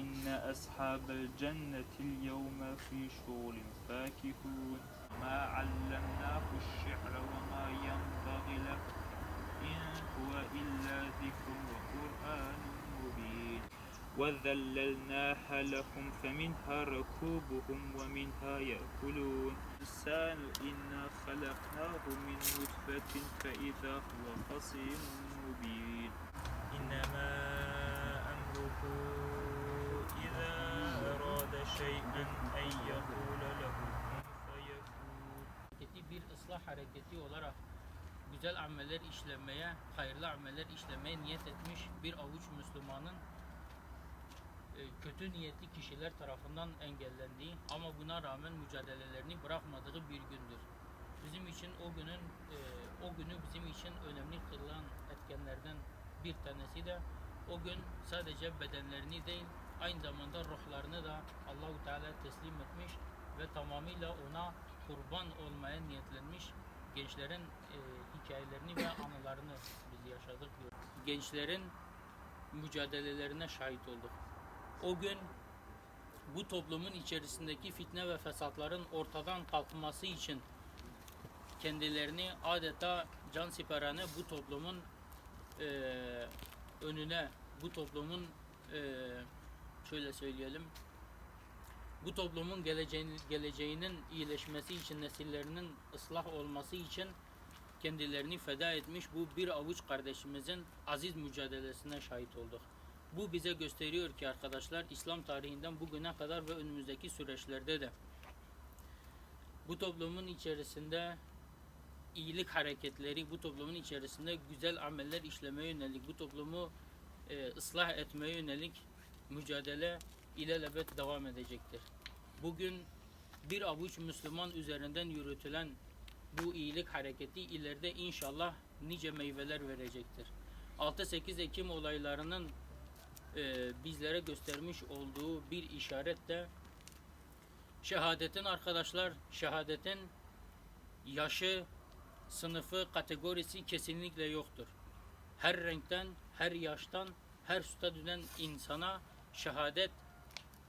إن أصحاب الجنة اليوم في شغل فاكهون ما علمناه الشعر وما ينبغي له إن هو إلا ذكر وقرآن مبين وذللناها لهم فمنها ركوبهم ومنها يأكلون الإنسان إنا خلقناه من نطفة فإذا هو خصيم مبين إنما أمره إذا أراد شيئا أن يقول له كن فيكون. Bir ıslah hareketi olarak güzel ameller işlemeye, hayırlı ameller işlemeye niyet etmiş bir avuç Müslümanın kötü niyetli kişiler tarafından engellendiği ama buna rağmen mücadelelerini bırakmadığı bir gündür. Bizim için o günü bizim için önemli kılan etkenlerden bir tanesi de o gün sadece bedenlerini değil aynı zamanda ruhlarını da Allahu Teala teslim etmiş ve tamamıyla ona kurban olmaya niyetlenmiş gençlerin hikayelerini ve anılarını biz yaşadık. Gençlerin mücadelelerine şahit olduk. O gün bu toplumun içerisindeki fitne ve fesatların ortadan kalkması için kendilerini adeta cansiperane bu toplumun önüne, bu toplumun şöyle söyleyelim, bu toplumun geleceğinin iyileşmesi için, nesillerinin ıslah olması için kendilerini feda etmiş bu bir avuç kardeşimizin aziz mücadelesine şahit olduk. Bu bize gösteriyor ki arkadaşlar, İslam tarihinden bugüne kadar ve önümüzdeki süreçlerde de bu toplumun içerisinde iyilik hareketleri, bu toplumun içerisinde güzel ameller işlemeye yönelik, bu toplumu ıslah etmeye yönelik mücadele ilelebet devam edecektir. Bugün bir avuç Müslüman üzerinden yürütülen bu iyilik hareketi ileride inşallah nice meyveler verecektir. 6-8 Ekim olaylarının bizlere göstermiş olduğu bir işaret de şehadetin arkadaşlar, şehadetin yaşı, sınıfı, kategorisi kesinlikle yoktur. Her renkten, her yaştan, her statüden insana şehadet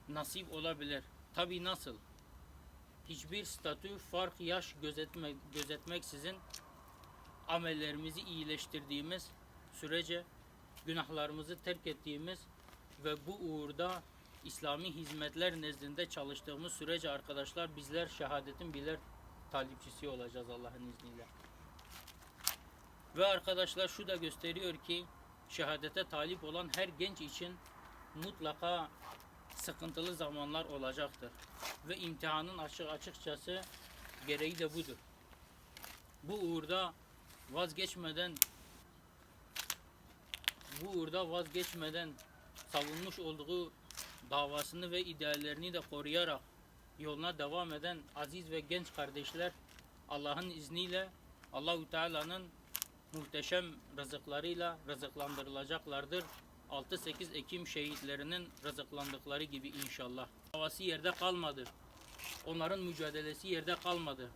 nasip olabilir. Tabi nasıl? Hiçbir statü, fark, yaş gözetmeksizin amellerimizi iyileştirdiğimiz sürece, günahlarımızı terk ettiğimiz ve bu uğurda İslami hizmetler nezdinde çalıştığımız sürece arkadaşlar bizler şehadetin birer talipçisi olacağız Allah'ın izniyle. Ve arkadaşlar şu da gösteriyor ki şehadete talip olan her genç için mutlaka sıkıntılı zamanlar olacaktır. Ve imtihanın açıkçası gereği de budur. Bu uğurda vazgeçmeden savunmuş olduğu davasını ve ideallerini de koruyarak yoluna devam eden aziz ve genç kardeşler Allah'ın izniyle Allahu Teala'nın muhteşem rızıklarıyla rızıklandırılacaklardır. 6-8 Ekim şehitlerinin rızıklandıkları gibi inşallah. Davası yerde kalmadı. Onların mücadelesi yerde kalmadı.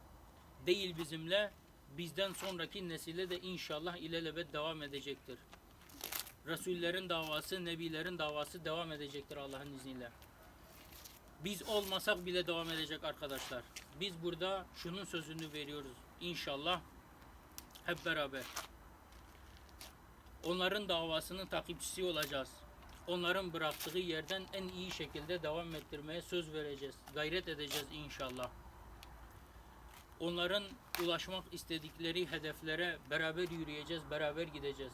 Değil bizimle, bizden sonraki nesile de inşallah ilelebet devam edecektir. Resullerin davası, nebilerin davası devam edecektir Allah'ın izniyle. Biz olmasak bile devam edecek arkadaşlar. Biz burada şunun sözünü veriyoruz. İnşallah hep beraber onların davasının takipçisi olacağız. Onların bıraktığı yerden en iyi şekilde devam ettirmeye söz vereceğiz. Gayret edeceğiz inşallah. Onların ulaşmak istedikleri hedeflere beraber yürüyeceğiz, beraber gideceğiz.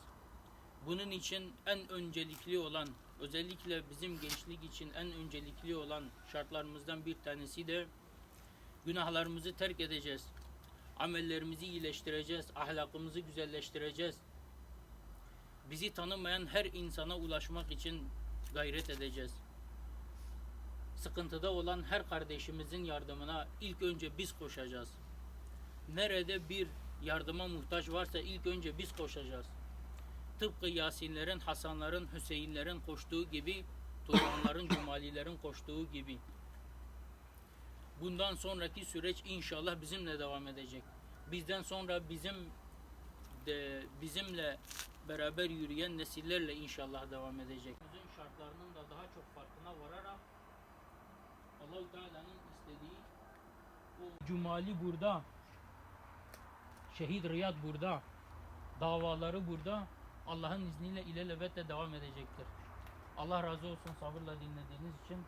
Bunun için en öncelikli olan, özellikle bizim gençlik için en öncelikli olan şartlarımızdan bir tanesi de günahlarımızı terk edeceğiz. Amellerimizi iyileştireceğiz, ahlakımızı güzelleştireceğiz. Bizi tanımayan her insana ulaşmak için gayret edeceğiz. Sıkıntıda olan her kardeşimizin yardımına ilk önce biz koşacağız. Nerede bir yardıma muhtaç varsa ilk önce biz koşacağız. Tıpkı Yasinlerin, Hasanların, Hüseyinlerin koştuğu gibi, Turanların, Cumalilerin koştuğu gibi. Bundan sonraki süreç inşallah bizimle devam edecek. Bizden sonra bizimle beraber yürüyen nesillerle inşallah devam edecek. Bizim şartlarının da daha çok farkına vararak Allahu Teala'nın istediği o Cumali burada, Şehit Riyad burada, davaları burada, Allah'ın izniyle ilelebette devam edecektir. Allah razı olsun sabırla dinlediğiniz için.